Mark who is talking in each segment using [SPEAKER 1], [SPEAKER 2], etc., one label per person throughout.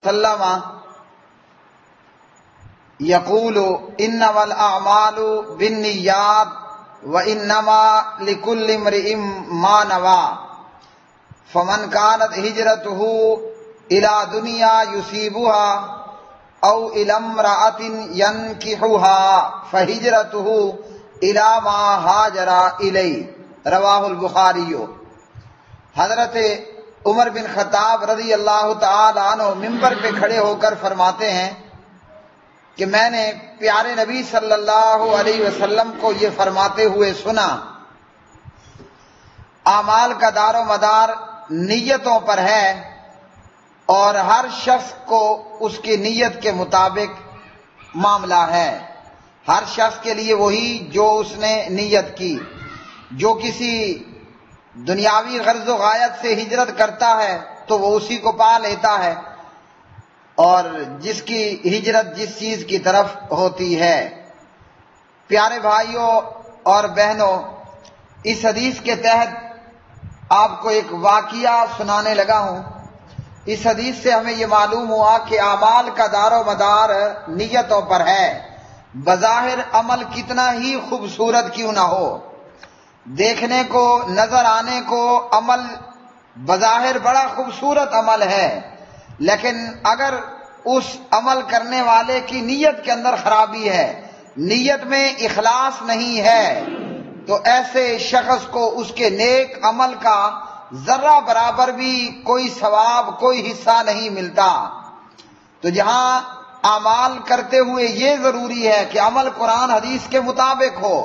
[SPEAKER 1] وسلم یقول انما الاعمال بالنیات وانما لکل امرئ ما نوى فمن كانت هجرته الى دنیا یصیبها او الى امرأة ينكحها فهجرته الى ما هاجر الیہ، رواہ البخاری۔ حضرت عمر بن خطاب رضی اللہ تعالی عنہ ممبر پہ کھڑے ہو کر فرماتے ہیں کہ میں نے پیارے نبی صلی اللہ علیہ وسلم کو یہ فرماتے ہوئے سنا، اعمال کا دار و مدار نیتوں پر ہے اور ہر شخص کو اس کی نیت کے مطابق معاملہ ہے، ہر شخص کے لیے وہی جو اس نے نیت کی۔ جو کسی دنیاوی غرض و غایت سے ہجرت کرتا ہے تو وہ اسی کو پا لیتا ہے، اور جس کی ہجرت جس چیز کی طرف ہوتی ہے۔ پیارے بھائیوں اور بہنوں، اس حدیث کے تحت آپ کو ایک واقعہ سنانے لگا ہوں۔ اس حدیث سے ہمیں یہ معلوم ہوا کہ اعمال کا دار و مدار نیتوں پر ہے، بظاہر عمل کتنا ہی خوبصورت کیوں نہ ہو، دیکھنے کو نظر آنے کو عمل بظاہر بڑا خوبصورت عمل ہے، لیکن اگر اس عمل کرنے والے کی نیت کے اندر خرابی ہے، نیت میں اخلاص نہیں ہے، تو ایسے شخص کو اس کے نیک عمل کا ذرہ برابر بھی کوئی ثواب، کوئی حصہ نہیں ملتا۔ تو جہاں اعمال کرتے ہوئے یہ ضروری ہے کہ عمل قرآن حدیث کے مطابق ہو،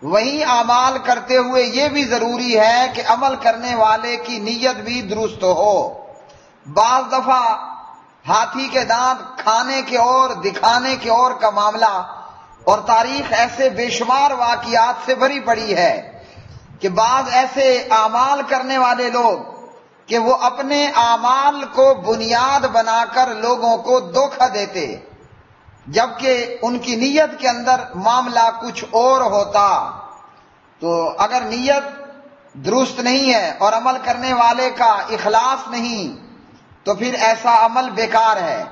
[SPEAKER 1] وہیں اعمال کرتے ہوئے یہ بھی ضروری ہے کہ عمل کرنے والے کی نیت بھی درست ہو۔ بعض دفعہ ہاتھی کے دانت کھانے کے اور دکھانے کے اور کا معاملہ، اور تاریخ ایسے بے شمار واقعات سے بھری پڑی ہے کہ بعض ایسے اعمال کرنے والے لوگ کہ وہ اپنے اعمال کو بنیاد بنا کر لوگوں کو دھوکہ دیتے، جبکہ ان کی نیت کے اندر معاملہ کچھ اور ہوتا۔ تو اگر نیت درست نہیں ہے اور عمل کرنے والے کا اخلاص نہیں تو پھر ایسا عمل بیکار ہے۔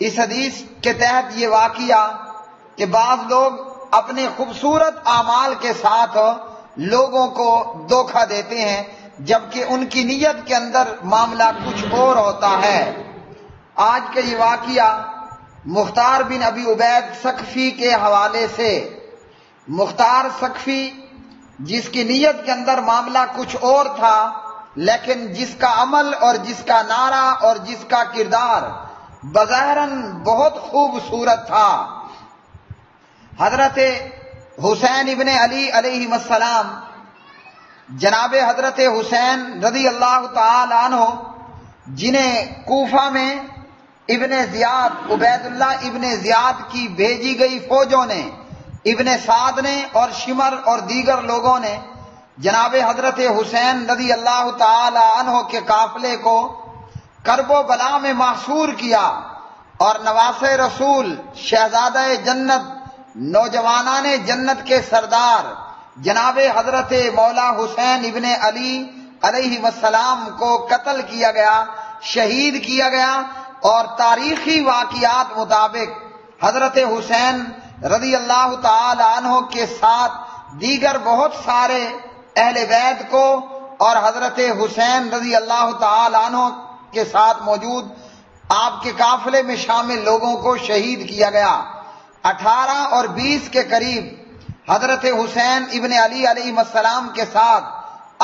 [SPEAKER 1] اس حدیث کے تحت یہ واقعہ کہ بعض لوگ اپنے خوبصورت اعمال کے ساتھ لوگوں کو دھوکہ دیتے ہیں، جبکہ ان کی نیت کے اندر معاملہ کچھ اور ہوتا ہے۔ آج کا یہ واقعہ مختار بن ابی عبید ثقفی کے حوالے سے، مختار ثقفی جس کی نیت کے اندر معاملہ کچھ اور تھا، لیکن جس کا عمل اور جس کا نعرہ اور جس کا کردار بظاہراً بہت خوبصورت تھا۔ حضرت حسین ابن علی علیہ السلام، جناب حضرت حسین رضی اللہ تعالی عنہ، جنہیں کوفہ میں ابن زیاد، عبید اللہ ابن زیاد کی بھیجی گئی فوجوں نے، ابن سعد نے اور شمر اور دیگر لوگوں نے جناب حضرت حسین رضی اللہ تعالی عنہ کے قافلے کو کرب و بلا میں محصور کیا، اور نواس رسول، شہزادہ جنت، نوجوانان جنت کے سردار جناب حضرت مولا حسین ابن علی علیہ السلام کو قتل کیا گیا، شہید کیا گیا، اور تاریخی واقعات مطابق حضرت حسین رضی اللہ تعالی عنہ کے ساتھ دیگر بہت سارے اہل بیت کو اور حضرت حسین رضی اللہ تعالی عنہ کے ساتھ موجود آپ کے قافلے میں شامل لوگوں کو شہید کیا گیا۔ 18 اور 20 کے قریب حضرت حسین ابن علی علیہ السلام کے ساتھ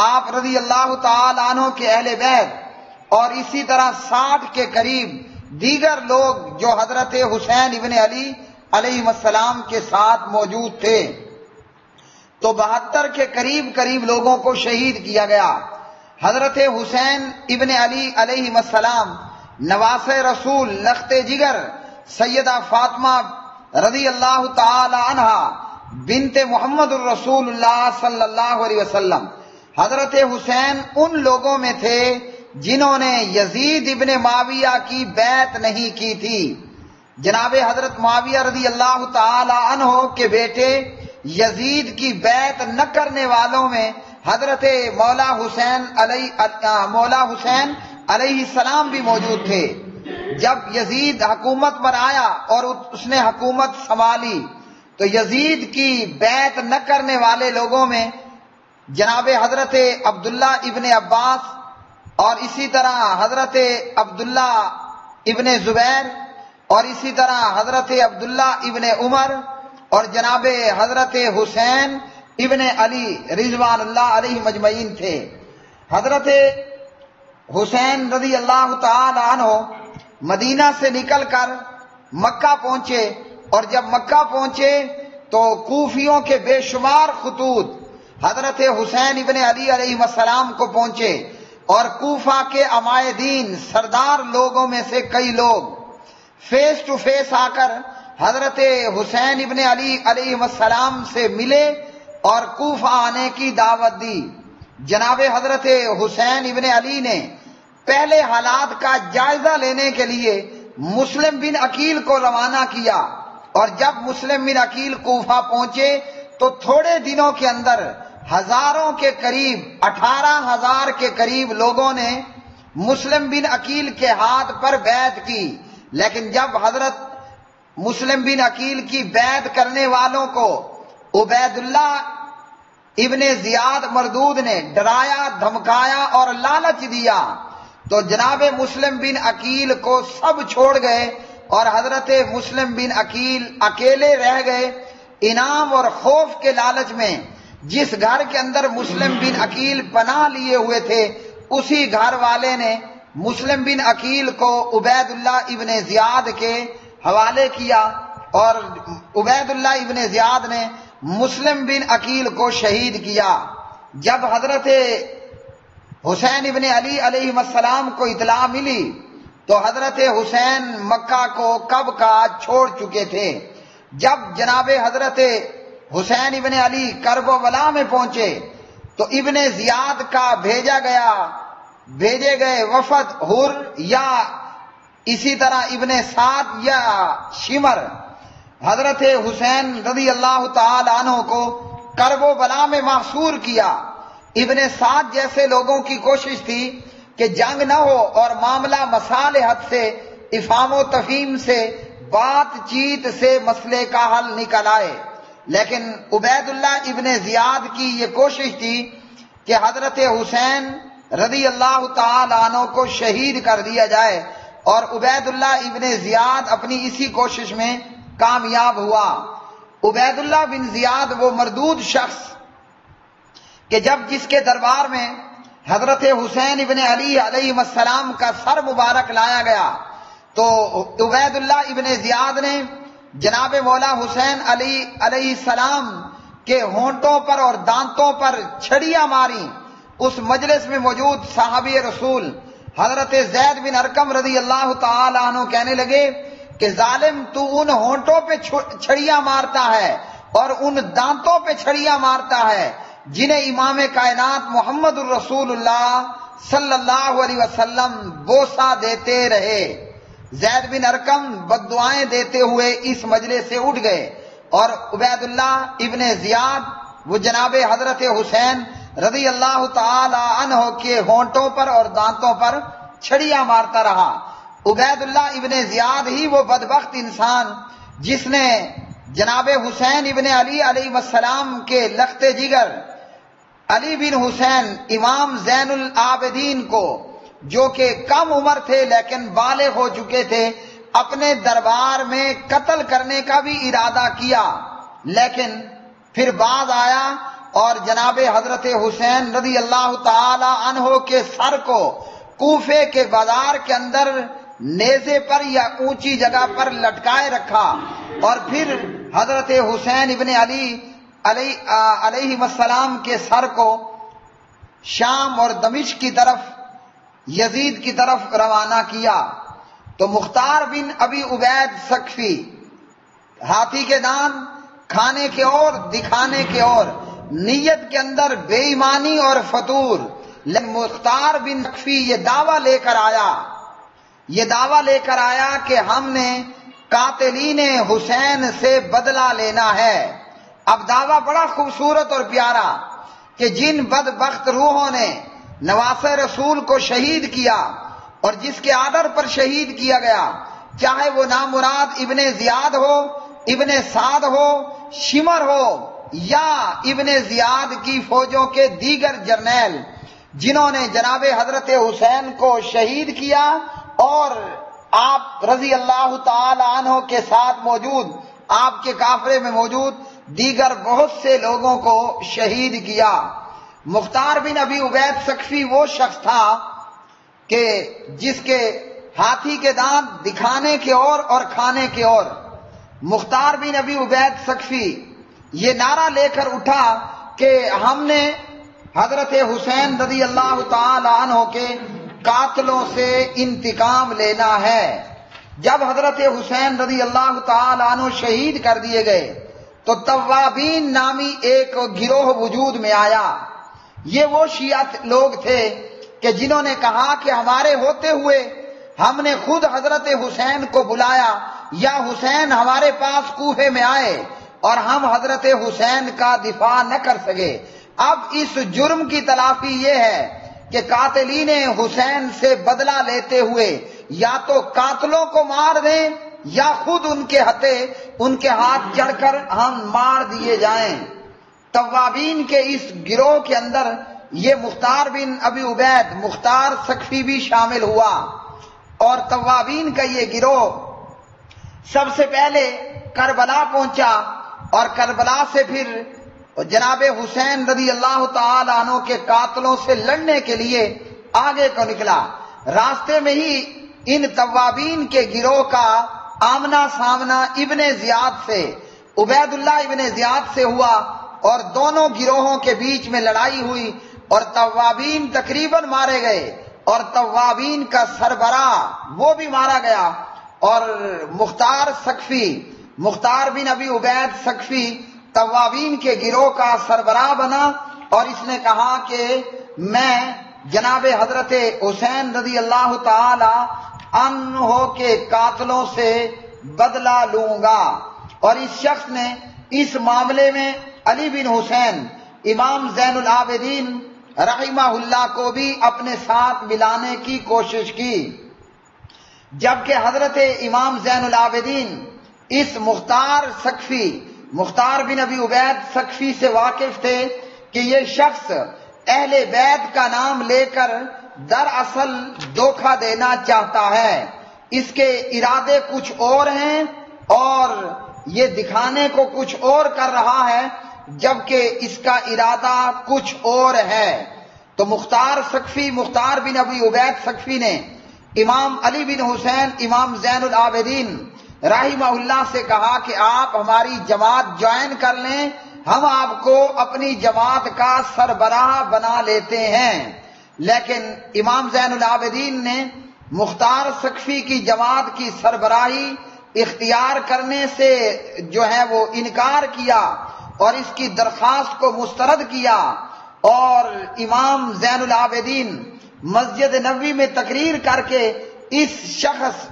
[SPEAKER 1] آپ رضی اللہ تعالی عنہ کے اہل بیت، اور اسی طرح 60 کے قریب دیگر لوگ جو حضرت حسین ابن علی علیہ السلام کے ساتھ موجود تھے، تو 72 کے قریب لوگوں کو شہید کیا گیا۔ حضرت حسین ابن علی علیہ السلام نواس رسول، لخت جگر سیدہ فاطمہ رضی اللہ تعالی عنہ بنت محمد الرسول اللہ صلی اللہ علیہ وسلم، حضرت حسین ان لوگوں میں تھے جنہوں نے یزید ابن معاویہ کی بیعت نہیں کی تھی۔ جناب حضرت معاویہ رضی اللہ تعالی عنہ کے بیٹے یزید کی بیعت نہ کرنے والوں میں حضرت مولا حسین علیہ السلام بھی موجود تھے۔ جب یزید حکومت پر آیا اور اس نے حکومت سنبھالی تو یزید کی بیعت نہ کرنے والے لوگوں میں جناب حضرت عبداللہ ابن عباس اور اسی طرح حضرت عبداللہ ابن زبیر اور اسی طرح حضرت عبداللہ ابن عمر اور جناب حضرت حسین ابن علی رضوان اللہ علیہ مجمعین تھے۔ حضرت حسین رضی اللہ تعالی عنہ مدینہ سے نکل کر مکہ پہنچے، اور جب مکہ پہنچے تو کوفیوں کے بے شمار خطوط حضرت حسین ابن علی علیہ السلام کو پہنچے، اور کوفہ کے عمائدین سردار لوگوں میں سے کئی لوگ فیس ٹو فیس آ کر حضرت حسین ابن علی علیہ السلام سے ملے اور کوفہ آنے کی دعوت دی۔ جناب حضرت حسین ابن علی نے پہلے حالات کا جائزہ لینے کے لیے مسلم بن عقیل کو روانہ کیا، اور جب مسلم بن عقیل کوفہ پہنچے تو تھوڑے دنوں کے اندر ہزاروں کے قریب 18,000 کے قریب لوگوں نے مسلم بن عقیل کے ہاتھ پر بیعت کی۔ لیکن جب حضرت مسلم بن عقیل کی بیعت کرنے والوں کو عبید اللہ ابن زیاد مردود نے ڈرایا، دھمکایا اور لالچ دیا تو جناب مسلم بن عقیل کو سب چھوڑ گئے اور حضرت مسلم بن عقیل اکیلے رہ گئے۔ انعام اور خوف کے لالچ میں جس گھر کے اندر مسلم بن عقیل پناہ لیے ہوئے تھے اسی گھر والے نے مسلم بن عقیل کو عبید اللہ ابن زیاد کے حوالے کیا، اور عبید اللہ ابن زیاد نے مسلم بن عقیل کو شہید کیا۔ جب حضرت حسین ابن علی علیہ السلام کو اطلاع ملی تو حضرت حسین مکہ کو کب کا چھوڑ چکے تھے۔ جب جناب حضرت حسین ابن علی کربلا میں پہنچے تو ابن زیاد کا بھیجے گئے وفد حر یا اسی طرح ابن سعد یا شمر حضرت حسین رضی اللہ تعالی عنہ کو کربلا میں محصور کیا۔ ابن سعد جیسے لوگوں کی کوشش تھی کہ جنگ نہ ہو اور معاملہ مصالحت سے، افہام و تفہیم سے، بات چیت سے مسئلے کا حل نکل آئے، لیکن عبید اللہ ابن زیاد کی یہ کوشش تھی کہ حضرت حسین رضی اللہ تعالی عنہ کو شہید کر دیا جائے، اور عبید اللہ ابن زیاد اپنی اسی کوشش میں کامیاب ہوا۔ عبید اللہ بن زیاد وہ مردود شخص کہ جب جس کے دربار میں حضرت حسین ابن علی علیہ السلام کا سر مبارک لایا گیا تو عبید اللہ ابن زیاد نے جناب مولا حسین علی علیہ السلام کے ہونٹوں پر اور دانتوں پر چھڑیاں ماری۔ اس مجلس میں موجود صحابی رسول حضرت زید بن ارقم رضی اللہ تعالی عنہ کہنے لگے کہ ظالم تو ان ہونٹوں پہ چھڑیاں مارتا ہے اور ان دانتوں پہ چھڑیاں مارتا ہے جنہیں امام کائنات محمد الرسول اللہ صلی اللہ علیہ وسلم بوسہ دیتے رہے۔ زید بن ارقم بد دعائیں دیتے ہوئے اس مجلس سے اٹھ گئے، اور عبید اللہ ابن زیاد وہ جناب حضرت حسین رضی اللہ تعالی عنہ کے ہونٹوں پر اور دانتوں پر چھڑیاں مارتا رہا۔ عبید اللہ ابن زیاد ہی وہ بدبخت انسان جس نے جناب حسین ابن علی علیہ السلام کے لخت جگر علی بن حسین امام زین العابدین کو، جو کہ کم عمر تھے لیکن بالغ ہو چکے تھے، اپنے دربار میں قتل کرنے کا بھی ارادہ کیا، لیکن پھر باز آیا اور جناب حضرت حسین رضی اللہ تعالی عنہ کے سر کو کوفے کے بازار کے اندر نیزے پر یا اونچی جگہ پر لٹکائے رکھا، اور پھر حضرت حسین ابن علی علیہ السلام کے سر کو شام اور دمشق کی طرف یزید کی طرف روانہ کیا۔ تو مختار بن ابی عبید ثقفی، ہاتھی کے دان کھانے کے اور دکھانے کے اور، نیت کے اندر بے ایمانی اور فتور، لیکن مختار بن ثقفی یہ دعویٰ لے کر آیا کہ ہم نے قاتلین حسین سے بدلہ لینا ہے۔ اب دعویٰ بڑا خوبصورت اور پیارا کہ جن بدبخت روحوں نے نواسہ رسول کو شہید کیا اور جس کے آدر پر شہید کیا گیا، چاہے وہ نامراد ابن زیاد ہو، ابن سعد ہو، شمر ہو، یا ابن زیاد کی فوجوں کے دیگر جرنیل جنہوں نے جناب حضرت حسین کو شہید کیا اور آپ رضی اللہ تعالی عنہ کے ساتھ موجود، آپ کے قافلے میں موجود دیگر بہت سے لوگوں کو شہید کیا۔ مختار بن ابی عبید ثقفی وہ شخص تھا کہ جس کے ہاتھی کے دانت دکھانے کے اور کھانے کے اور۔ مختار بن ابی عبید ثقفی یہ نعرہ لے کر اٹھا کہ ہم نے حضرت حسین رضی اللہ تعالی عنہ کے قاتلوں سے انتقام لینا ہے۔ جب حضرت حسین رضی اللہ تعالی عنہ شہید کر دیے گئے تو توابین نامی ایک گروہ وجود میں آیا۔ یہ وہ شیعہ لوگ تھے کہ جنہوں نے کہا کہ ہمارے ہوتے ہوئے ہم نے خود حضرت حسین کو بلایا یا حسین ہمارے پاس کوفے میں آئے اور ہم حضرت حسین کا دفاع نہ کر سکے۔ اب اس جرم کی تلافی یہ ہے کہ قاتلین حسین سے بدلہ لیتے ہوئے یا تو قاتلوں کو مار دیں یا خود ان کے ہاتھ چڑھ کر ہم مار دیے جائیں۔ توابین کے اس گروہ کے اندر یہ مختار بن ابی عبید مختار ثقفی بھی شامل ہوا، اور توابین کا یہ گروہ سب سے پہلے کربلا پہنچا اور کربلا سے پھر جناب حسین رضی اللہ تعالی عنہ کے قاتلوں سے لڑنے کے لیے آگے کو نکلا۔ راستے میں ہی ان توابین کے گروہ کا آمنا سامنا ابن زیاد سے، عبید اللہ ابن زیاد سے ہوا اور دونوں گروہوں کے بیچ میں لڑائی ہوئی اور توابین تقریباً مارے گئے اور توابین کا سربراہ وہ بھی مارا گیا، اور مختار بن ابی عبید ثقفی توابین کے گروہ کا سربراہ بنا اور اس نے کہا کہ میں جناب حضرت حسین رضی اللہ تعالی عنہ کے قاتلوں سے بدلہ لوں گا۔ اور اس شخص نے اس معاملے میں علی بن حسین امام زین العابدین رحمہ اللہ کو بھی اپنے ساتھ ملانے کی کوشش کی، جبکہ حضرت امام زین العابدین اس مختار بن ابی عبید ثقفی سے واقف تھے کہ یہ شخص اہل بیت کا نام لے کر دراصل دھوکہ دینا چاہتا ہے، اس کے ارادے کچھ اور ہیں اور یہ دکھانے کو کچھ اور کر رہا ہے جبکہ اس کا ارادہ کچھ اور ہے۔ تو مختار بن ابی عبید ثقفی نے امام علی بن حسین امام زین العابدین رحمہ اللہ سے کہا کہ آپ ہماری جماعت جوائن کر لیں، ہم آپ کو اپنی جماعت کا سربراہ بنا لیتے ہیں۔ لیکن امام زین العابدین نے مختار ثقفی کی جماعت کی سربراہی اختیار کرنے سے جو ہے وہ انکار کیا اور اس کی درخواست کو مسترد کیا، اور امام زین العابدین مسجد نبوی میں تقریر کر کے اس شخص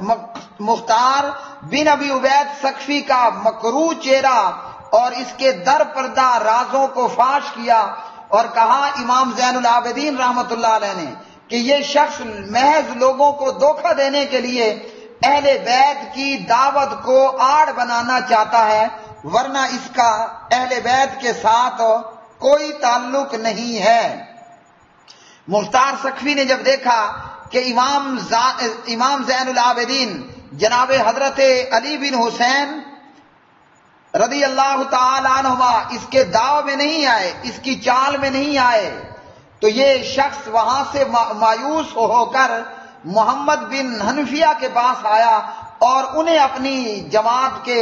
[SPEAKER 1] مختار بن ابی عبید ثقفی کا مکروہ چہرہ اور اس کے در پردہ رازوں کو فاش کیا اور کہا امام زین العابدین رحمت اللہ علیہ نے کہ یہ شخص محض لوگوں کو دھوکہ دینے کے لیے اہل بیت کی دعوت کو آڑ بنانا چاہتا ہے، ورنہ اس کا اہل بیت کے ساتھ کوئی تعلق نہیں ہے۔ مختار ثقفی نے جب دیکھا کہ امام زین العابدین جناب حضرت علی بن حسین رضی اللہ تعالی عنہما اس کے داو میں نہیں آئے، اس کی چال میں نہیں آئے، تو یہ شخص وہاں سے مایوس ہو کر محمد بن حنفیہ کے پاس آیا اور انہیں اپنی جماعت کے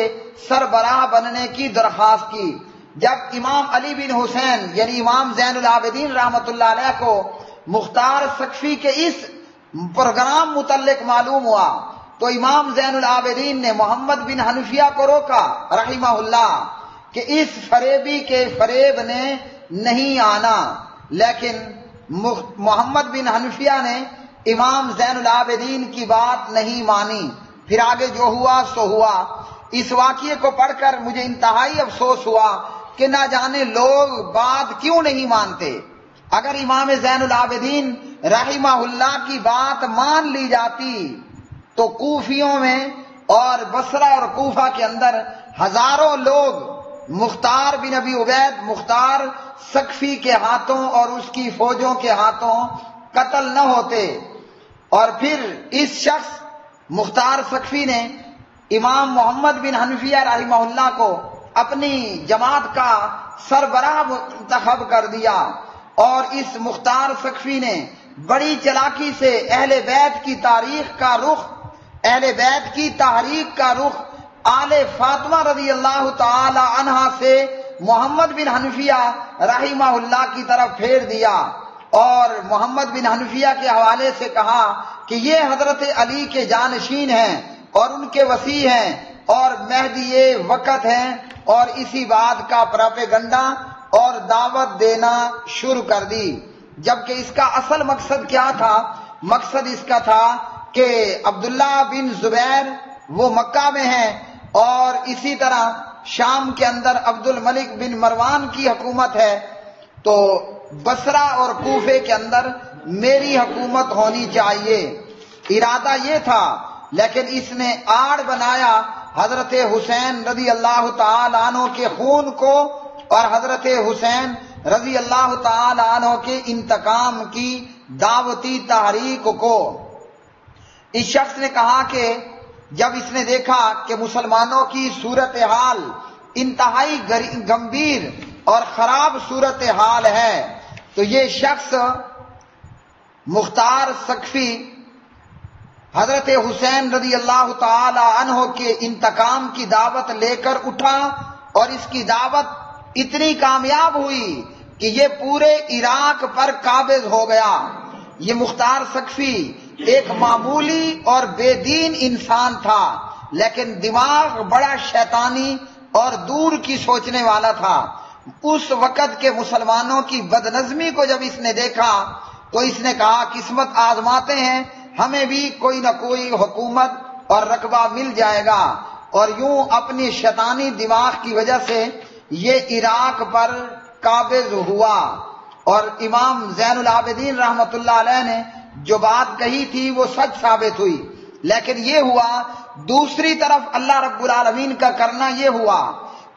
[SPEAKER 1] سربراہ بننے کی درخواست کی۔ جب امام علی بن حسین یعنی امام زین العابدین رحمت اللہ علیہ کو مختار ثقفی کے اس پروگرام متعلق معلوم ہوا تو امام زین العابدین نے محمد بن حنفیہ کو روکا رحمہ اللہ کہ اس فریبی کے فریب نے نہیں آنا، لیکن محمد بن حنفیہ نے امام زین العابدین کی بات نہیں مانی۔ پھر آگے جو ہوا سو ہوا۔ اس واقعے کو پڑھ کر مجھے انتہائی افسوس ہوا کہ نہ جانے لوگ بات کیوں نہیں مانتے۔ اگر امام زین العابدین رحمہ اللہ کی بات مان لی جاتی تو کوفیوں میں اور بصرہ اور کوفہ کے اندر ہزاروں لوگ مختار بن ابی عبید مختار ثقفی کے ہاتھوں اور اس کی فوجوں کے ہاتھوں قتل نہ ہوتے۔ اور پھر اس شخص مختار ثقفی نے امام محمد بن حنفیہ رحمہ اللہ کو اپنی جماعت کا سربراہ منتخب کر دیا، اور اس مختار ثقفی نے بڑی چلاکی سے اہل بیت کی تاریخ کا رخ، اہل بیت کی تحریک کا رخ آل فاطمہ رضی اللہ تعالی عنہا سے محمد بن حنفیہ رحمہ اللہ کی طرف پھیر دیا، اور محمد بن حنفیہ کے حوالے سے کہا کہ یہ حضرت علی کے جانشین ہیں اور ان کے وصی ہیں اور مہدی وقت ہیں، اور اسی بات کا پراپیگنڈا اور دعوت دینا شروع کر دی۔ جبکہ اس کا اصل مقصد کیا تھا؟ مقصد اس کا تھا کہ عبداللہ بن زبیر وہ مکہ میں ہیں، اور اسی طرح شام کے اندر عبد الملک بن مروان کی حکومت ہے، تو بصرہ اور کوفے کے اندر میری حکومت ہونی چاہیے، ارادہ یہ تھا۔ لیکن اس نے آڑ بنایا حضرت حسین رضی اللہ تعالی عنہ کے خون کو اور حضرت حسین رضی اللہ تعالی عنہ کے انتقام کی دعوتی تحریک کو۔ اس شخص نے کہا کہ جب اس نے دیکھا کہ مسلمانوں کی صورتحال انتہائی گمبھیر اور خراب صورتحال ہے، تو یہ شخص مختار ثقفی حضرت حسین رضی اللہ تعالی عنہ کے انتقام کی دعوت لے کر اٹھا، اور اس کی دعوت اتنی کامیاب ہوئی کہ یہ پورے عراق پر قابض ہو گیا۔ یہ مختار ثقفی ایک معمولی اور بے دین انسان تھا، لیکن دماغ بڑا شیطانی اور دور کی سوچنے والا تھا۔ اس وقت کے مسلمانوں کی بدنظمی کو جب اس نے دیکھا تو اس نے کہا قسمت آزماتے ہیں، ہمیں بھی کوئی نہ کوئی حکومت اور رقبہ مل جائے گا، اور یوں اپنی شیطانی دماغ کی وجہ سے یہ عراق پر قابض ہوا۔ اور امام زین العابدین رحمت اللہ علیہ نے جو بات کہی تھی وہ سچ ثابت ہوئی۔ لیکن یہ ہوا دوسری طرف اللہ رب العالمین کا کرنا یہ ہوا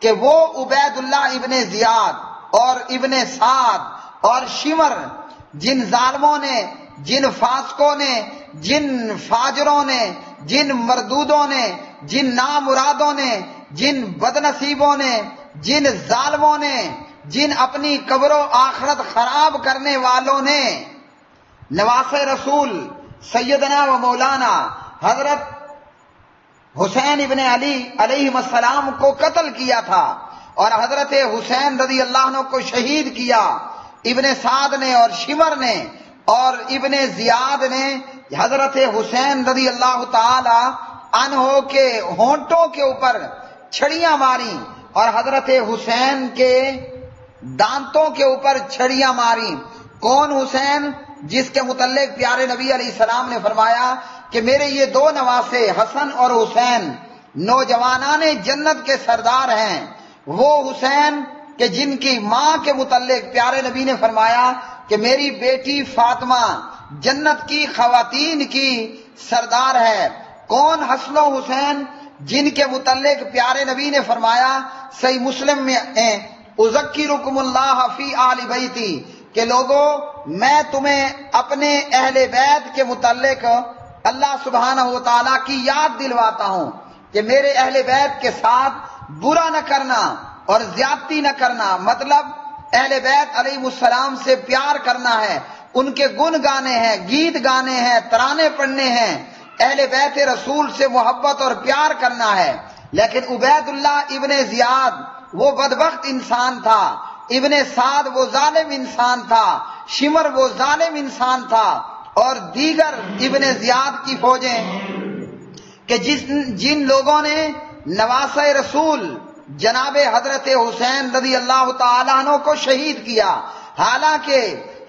[SPEAKER 1] کہ وہ عبید اللہ ابن زیاد اور ابن سعد اور شمر، جن ظالموں نے، جن فاسقوں نے، جن فاجروں نے، جن مردودوں نے، جن نامرادوں نے، جن بدنصیبوں نے، جن ظالموں نے، جن اپنی قبر و آخرت خراب کرنے والوں نے نواس رسول سیدنا و مولانا حضرت حسین ابن علی علیہ السلام کو قتل کیا تھا، اور حضرت حسین رضی اللہ عنہ کو شہید کیا، ابن سعد نے اور شمر نے اور ابن زیاد نے حضرت حسین رضی اللہ تعالی عنہ کے ہونٹوں کے اوپر چھڑیاں ماری، اور حضرت حسین کے دانتوں کے اوپر چھڑیاں ماری۔ کون حسین؟ جس کے متعلق پیارے نبی علیہ السلام نے فرمایا کہ میرے یہ دو نواسے حسن اور حسین نوجوانان جنت کے سردار ہیں۔ وہ حسین کہ جن کی ماں کے متعلق پیارے نبی نے فرمایا کہ میری بیٹی فاطمہ جنت کی خواتین کی سردار ہے۔ کون حسن و حسین؟ جن کے متعلق پیارے نبی نے فرمایا صحیح مسلم میں اذکرکم اللہ فی آل بیتی کہ لوگوں میں تمہیں اپنے اہل بیت کے متعلق اللہ سبحانہ و تعالیٰ کی یاد دلواتا ہوں کہ میرے اہل بیت کے ساتھ برا نہ کرنا اور زیادتی نہ کرنا، مطلب اہل بیت علیہ السلام سے پیار کرنا ہے، ان کے گن گانے ہیں، گیت گانے ہیں، ترانے پڑھنے ہیں، اہل بیت رسول سے محبت اور پیار کرنا ہے۔ لیکن عبید اللہ ابن زیاد وہ بدبخت انسان تھا، ابن سعد وہ ظالم انسان تھا، شمر وہ ظالم انسان تھا، اور دیگر ابن زیاد کی فوجیں کہ جن لوگوں نے نواسہ رسول جناب حضرت حسین رضی اللہ تعالیٰ عنہ کو شہید کیا، حالانکہ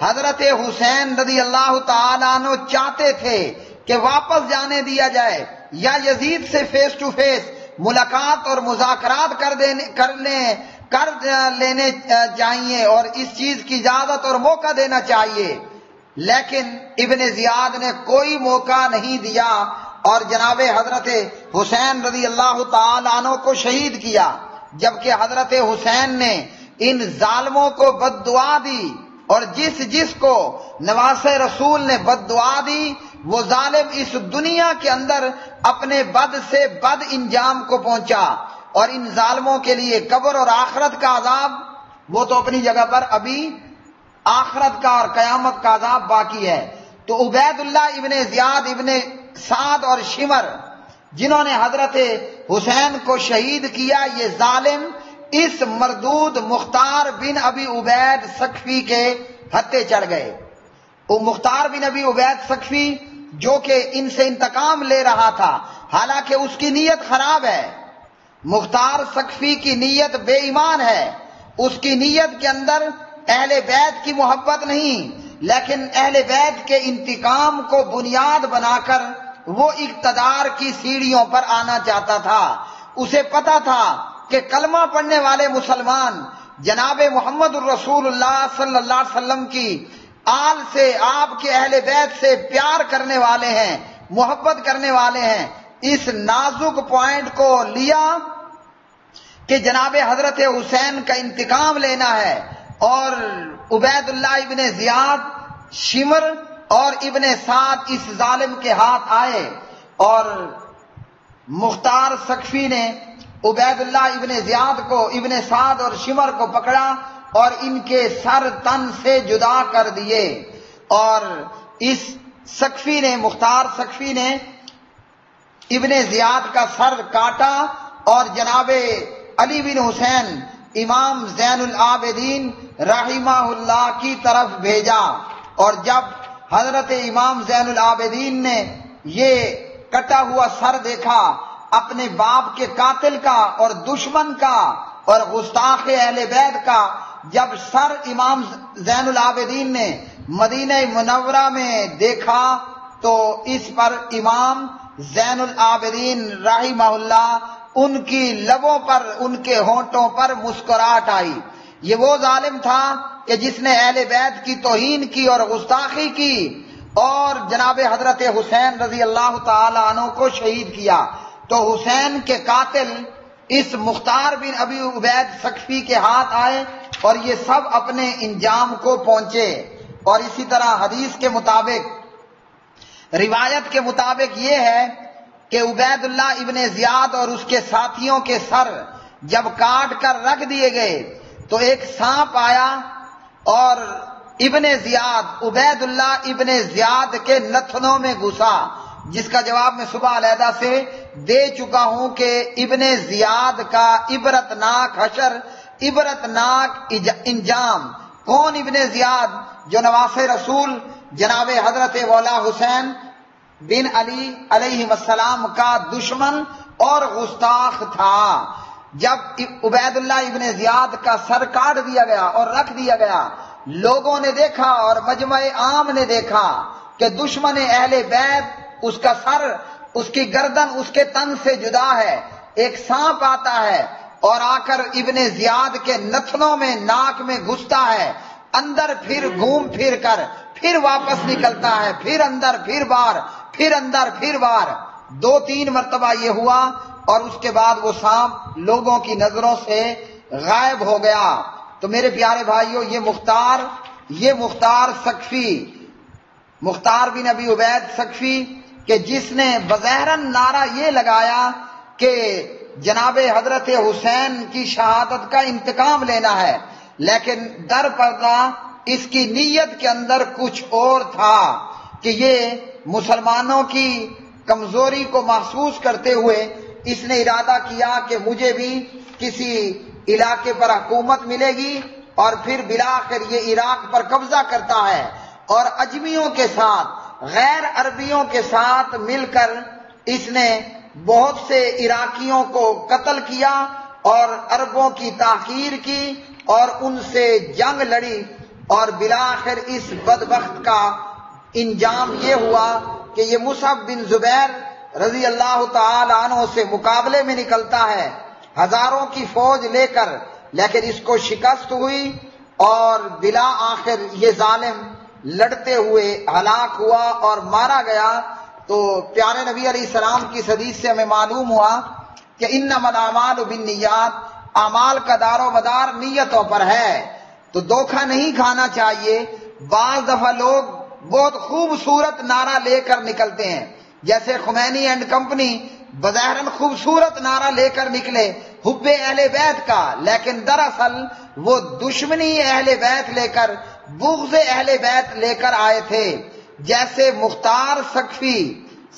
[SPEAKER 1] حضرت حسین رضی اللہ تعالیٰ عنہ چاہتے تھے کہ واپس جانے دیا جائے یا یزید سے فیس ٹو فیس ملاقات اور مذاکرات کر لینے چاہیے اور اس چیز کی اجازت اور موقع دینا چاہیے، لیکن ابن زیاد نے کوئی موقع نہیں دیا اور جناب حضرت حسین رضی اللہ تعالی عنہ کو شہید کیا، جبکہ حضرت حسین نے ان ظالموں کو بد دعا دی، اور جس کو نواسے رسول نے بد دعا دی وہ ظالم اس دنیا کے اندر اپنے بد سے بد انجام کو پہنچا، اور ان ظالموں کے لیے قبر اور آخرت کا عذاب وہ تو اپنی جگہ پر ابھی آخرت کا اور قیامت کا عذاب باقی ہے۔ تو عبید اللہ ابن زیاد ابن سعد اور شمر جنہوں نے حضرت حسین کو شہید کیا، یہ ظالم اس مردود مختار بن ابی عبید ثقفی کے ہتھے چڑھ گئے۔ وہ مختار بن ابی عبید ثقفی جو کہ ان سے انتقام لے رہا تھا، حالانکہ اس کی نیت خراب ہے، مختار ثقفی کی نیت بے ایمان ہے، اس کی نیت کے اندر اہل بیت کی محبت نہیں، لیکن اہل بیت کے انتقام کو بنیاد بنا کر وہ اقتدار کی سیڑھیوں پر آنا چاہتا تھا۔ اسے پتا تھا کہ کلمہ پڑھنے والے مسلمان جناب محمد الرسول اللہ صلی اللہ علیہ وسلم کی آل سے، آپ کے اہل بیت سے پیار کرنے والے ہیں، محبت کرنے والے ہیں۔ اس نازک پوائنٹ کو لیا کہ جناب حضرت حسین کا انتقام لینا ہے، اور عبید اللہ ابن زیاد، شمر اور ابن سعد اس ظالم کے ہاتھ آئے، اور مختار ثقفی نے عبید اللہ ابن زیاد کو، ابن سعد اور شمر کو پکڑا اور ان کے سر تن سے جدا کر دیے، اور اس ثقفی نے، مختار ثقفی نے ابن زیاد کا سر کاٹا اور جناب علی بن حسین امام زین العابدین رحمہ اللہ کی طرف بھیجا، اور جب حضرت امام زین العابدین نے یہ کٹا ہوا سر دیکھا اپنے باپ کے قاتل کا اور دشمن کا اور گستاخ اہل بیت کا، جب سر امام زین العابدین نے مدینہ منورہ میں دیکھا تو اس پر امام زین العابدین رحمہ اللہ ان کی لبوں پر، ان کے ہونٹوں پر مسکراہٹ آئی۔ یہ وہ ظالم تھا کہ جس نے اہل بیت کی توہین کی اور گستاخی کی اور جناب حضرت حسین رضی اللہ تعالی عنہ کو شہید کیا۔ تو حسین کے قاتل اس مختار بن ابی عبید ثقفی کے ہاتھ آئے اور یہ سب اپنے انجام کو پہنچے۔ اور اسی طرح حدیث کے مطابق، روایت کے مطابق یہ ہے کہ عبید اللہ ابن زیاد اور اس کے ساتھیوں کے سر جب کاٹ کر رکھ دیے گئے تو ایک سانپ آیا اور ابن زیاد، عبید اللہ ابن زیاد کے نتنوں میں گھسا، جس کا جواب میں صبح علیحدہ سے دے چکا ہوں کہ ابن زیاد کا عبرتناک حشر، عبرتناک انجام۔ کون ابن زیاد؟ جو نواسے رسول جناب حضرت مولا حسین بن علی علیہ السلام کا دشمن اور گستاخ تھا۔ جب عبید اللہ ابن زیاد کا سر کاٹ دیا گیا اور رکھ دیا گیا، لوگوں نے دیکھا اور مجمع عام نے دیکھا کہ دشمن اہل بیت، اس کا سر، اس کی گردن اس کے تن سے جدا ہے، ایک سانپ آتا ہے اور آ کر ابن زیاد کے نتنوں میں، ناک میں گھستا ہے، اندر پھر گھوم پھر کر پھر واپس نکلتا ہے، پھر اندر، پھر باہر، پھر اندر، پھر باہر، 2-3 مرتبہ یہ ہوا، اور اس کے بعد وہ سانپ لوگوں کی نظروں سے غائب ہو گیا۔ تو میرے پیارے بھائیوں، یہ مختار ثقفی، مختار بن ابی عبید ثقفی کہ جس نے بظاہراً نعرہ یہ لگایا کہ جناب حضرت حسین کی شہادت کا انتقام لینا ہے، لیکن در پردہ اس کی نیت کے اندر کچھ اور تھا کہ یہ مسلمانوں کی کمزوری کو محسوس کرتے ہوئے اس نے ارادہ کیا کہ مجھے بھی کسی علاقے پر حکومت ملے گی، اور پھر بالآخر یہ عراق پر قبضہ کرتا ہے، اور اجمیوں کے ساتھ، غیر عربیوں کے ساتھ مل کر اس نے بہت سے عراقیوں کو قتل کیا اور عربوں کی تحقیر کی اور ان سے جنگ لڑی، اور بالآخر اس بدبخت کا انجام یہ ہوا کہ یہ مصعب بن زبیر رضی اللہ تعالی عنہ سے مقابلے میں نکلتا ہے، ہزاروں کی فوج لے کر لیکن اس کو شکست ہوئی اور بلا آخر یہ ظالم لڑتے ہوئے ہلاک ہوا اور مارا گیا۔ تو پیارے نبی علیہ السلام کی حدیث سے ہمیں معلوم ہوا کہ انما الاعمال بالنیات، اعمال کا دار و مدار نیتوں پر ہے، تو دھوکہ نہیں کھانا چاہیے۔ بعض دفعہ لوگ بہت خوبصورت نعرہ لے کر نکلتے ہیں، جیسے خمینی اینڈ کمپنی بظاہراً خوبصورت نعرہ لے کر نکلے حب اہل بیت کا، لیکن دراصل وہ دشمنی اہل بیت لے کر، بغض اہل بیت لے کر آئے تھے۔ جیسے مختار سقفی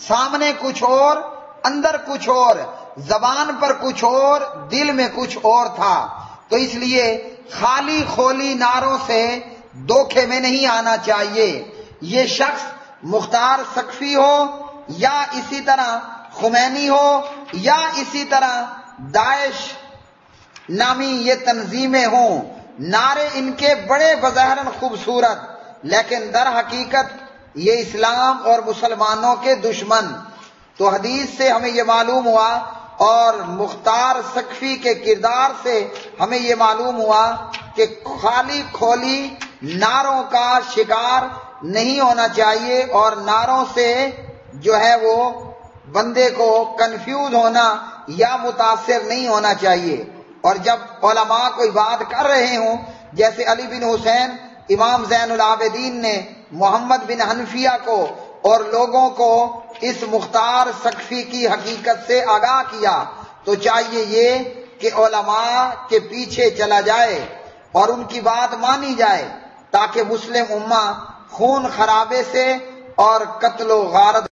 [SPEAKER 1] سامنے کچھ اور، اندر کچھ اور، زبان پر کچھ اور، دل میں کچھ اور تھا۔ تو اس لیے خالی خولی نعروں سے دھوکے میں نہیں آنا چاہیے۔ یہ شخص مختار سقفی ہو یا اسی طرح خمینی ہو یا اسی طرح داعش نامی یہ تنظیمیں ہوں، نعرے ان کے بڑے بظاہراً خوبصورت، لیکن در حقیقت یہ اسلام اور مسلمانوں کے دشمن۔ تو حدیث سے ہمیں یہ معلوم ہوا اور مختار سقفی کے کردار سے ہمیں یہ معلوم ہوا کہ خالی کھولی نعروں کا شکار نہیں ہونا چاہیے، اور نعروں سے جو ہے وہ بندے کو کنفیوز ہونا یا متاثر نہیں ہونا چاہیے۔ اور جب علماء کوئی بات کر رہے ہوں، جیسے علی بن حسین امام زین العابدین نے محمد بن حنفیہ کو اور لوگوں کو اس مختار سقفی کی حقیقت سے آگاہ کیا، تو چاہیے یہ کہ علماء کے پیچھے چلا جائے اور ان کی بات مانی جائے، تاکہ مسلم امہ خون خرابے سے اور قتل و غارت